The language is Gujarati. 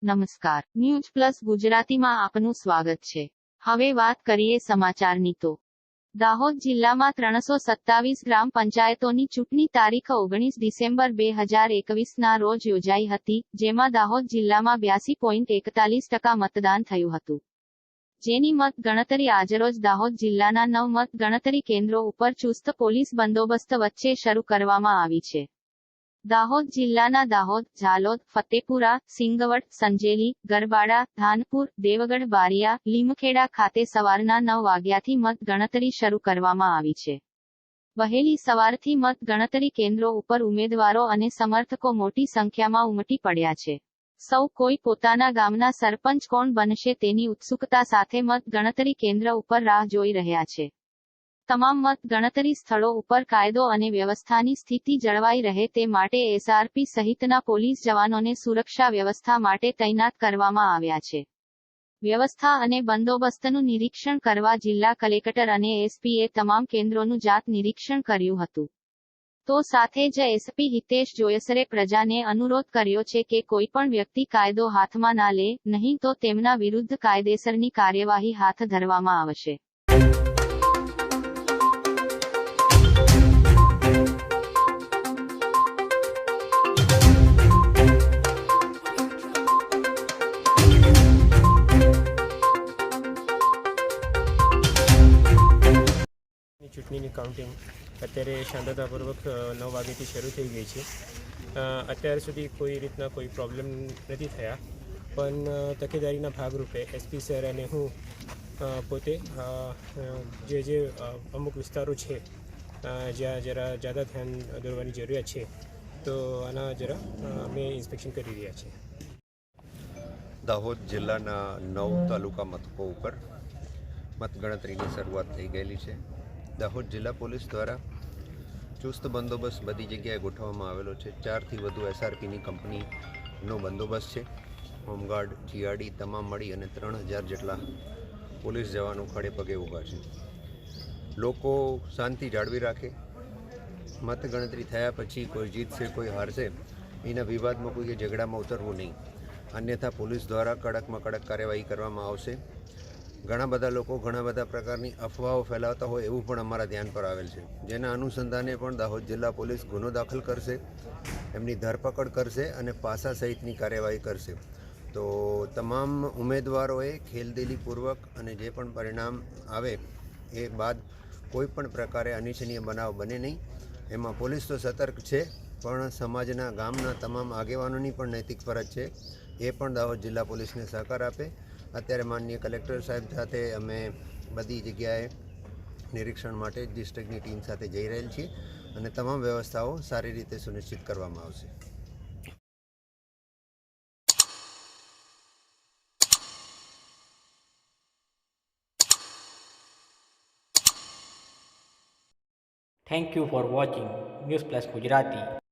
નમસ્કાર, ન્યૂઝ પ્લસ ગુજરાતીમાં આપનું સ્વાગત છે। હવે વાત કરીએ સમાચારની તો દાહોદ જિલ્લામાં 327 ગ્રામ પંચાયતોની ચૂંટણી તારીખ 19 ડિસેમ્બર 2021 ના રોજ યોજાઈ હતી, જેમાં દાહોદ જિલ્લામાં 82.41% મતદાન થયું હતું, જેની મત ગણતરી આજરોજ દાહોદ જિલ્લાના 9 મત ગણતરી કેન્દ્રો ઉપર ચુસ્ત પોલીસ બંદોબસ્ત વચ્ચે શરૂ કરવામાં આવી છે। દાહોદ જિલ્લાના દાહોદ, ઝાલોદ, ફતેપુરા, સિંગવડ, સંજેલી, ગરબાડા, ધાનપુર, દેવગઢ બારિયા, લીમખેડા ખાતે સવારના 9 વાગ્યાથી મત ગણતરી શરૂ કરવામાં આવી છે। વહેલી સવારથી મત ગણતરી કેન્દ્રો ઉપર ઉમેદવારો અને સમર્થકો મોટી સંખ્યામાં ઉમટી પડ્યા છે। સૌ કોઈ પોતાના ગામના સરપંચ કોણ બનશે તેની ઉત્સુકતા સાથે મત ગણતરી કેન્દ્ર ઉપર રાહ જોઈ રહ્યા છે। તમામ મત ગણતરી સ્થળો ઉપર કાયદો અને વ્યવસ્થાની સ્થિતિ જળવાઈ રહે તે માટે એસઆરપી સહિતના પોલીસ જવાનોને સુરક્ષા વ્યવસ્થા માટે તૈનાત કરવામાં આવ્યા છે। વ્યવસ્થા અને બંદોબસ્તનું નિરીક્ષણ કરવા જિલ્લા કલેક્ટર અને એસપીએ તમામ કેન્દ્રોનું જાત નિરીક્ષણ કર્યું હતું। તો સાથે જ એસપી હિતેશ જોયસરે પ્રજાને અનુરોધ કર્યો છે કે કોઈ પણ વ્યક્તિ કાયદો હાથમાં ના લે, નહીં તો તેમના વિરુદ્ધ કાયદેસરની કાર્યવાહી હાથ ધરવામાં આવશે। ચૂંટણીની કાઉન્ટિંગ અત્યારે શાંતતાપૂર્વક 9 વાગ્યાથી શરૂ થઈ ગઈ છે। અત્યાર સુધી કોઈ રીતના કોઈ પ્રોબ્લેમ નથી થયા, પણ તકેદારીના ભાગરૂપે એસપી સર અને હું પોતે જે અમુક વિસ્તારો છે જ્યાં જરા જ્યાદા ધ્યાન દોરવાની જરૂરિયાત છે, તો આના જરા અમે ઇન્સ્પેક્શન કરી રહ્યા છીએ। દાહોદ જિલ્લાના 9 તાલુકા મથકો ઉપર મતગણતરીની શરૂઆત થઈ ગયેલી છે। દાહોદ જિલ્લા પોલીસ દ્વારા ચુસ્ત બંદોબસ્ત બધી જગ્યાએ ગોઠવવામાં આવેલો છે। 4થી વધુ એસઆરપીની કંપનીનો બંદોબસ્ત છે। હોમગાર્ડ, જીઆરડી તમામ મળી અને 3000 જેટલા પોલીસ જવાનો ખડે પગે ઊભા છે। લોકો શાંતિ જાળવી રાખે, મતગણતરી થયા પછી કોઈ જીતશે કોઈ હારશે એના વિવાદમાં કોઈ ઝઘડામાં ઉતરવું નહીં, અન્યથા પોલીસ દ્વારા કડકમાં કડક કાર્યવાહી કરવામાં આવશે। ઘણા બધા લોકો ઘણા બધા પ્રકારની અફવાઓ ફેલાવતા હોય એવું પણ અમારા ધ્યાન પર આવેલ છે, જેના અનુસંધાને પણ દાહોદ જિલ્લા પોલીસ ગુનો દાખલ કરશે, એમની ધરપકડ કરશે અને પાસા સહિતની કાર્યવાહી કરશે। તો તમામ ઉમેદવારોએ ખેલદિલીપૂર્વક અને જે પણ પરિણામ આવે એ બાદ કોઈ પણ પ્રકારે અનિચ્છનીય બનાવ બને નહીં, એમાં પોલીસ તો સતર્ક છે, પણ સમાજના ગામના તમામ આગેવાનોની પણ નૈતિક ફરજ છે એ પણ દાહોદ જિલ્લા પોલીસને સહકાર આપે। અત્યારે માનનીય કલેક્ટર સાહેબ સાથે અમે બધી જગ્યાએ નિરીક્ષણ માટે ડિસ્ટ્રિક્ટની ટીમ સાથે જઈ રહેલ છીએ અને તમામ વ્યવસ્થાઓ સારી રીતે સુનિશ્ચિત કરવામાં આવશે। Thank you for watching News Plus Gujarati.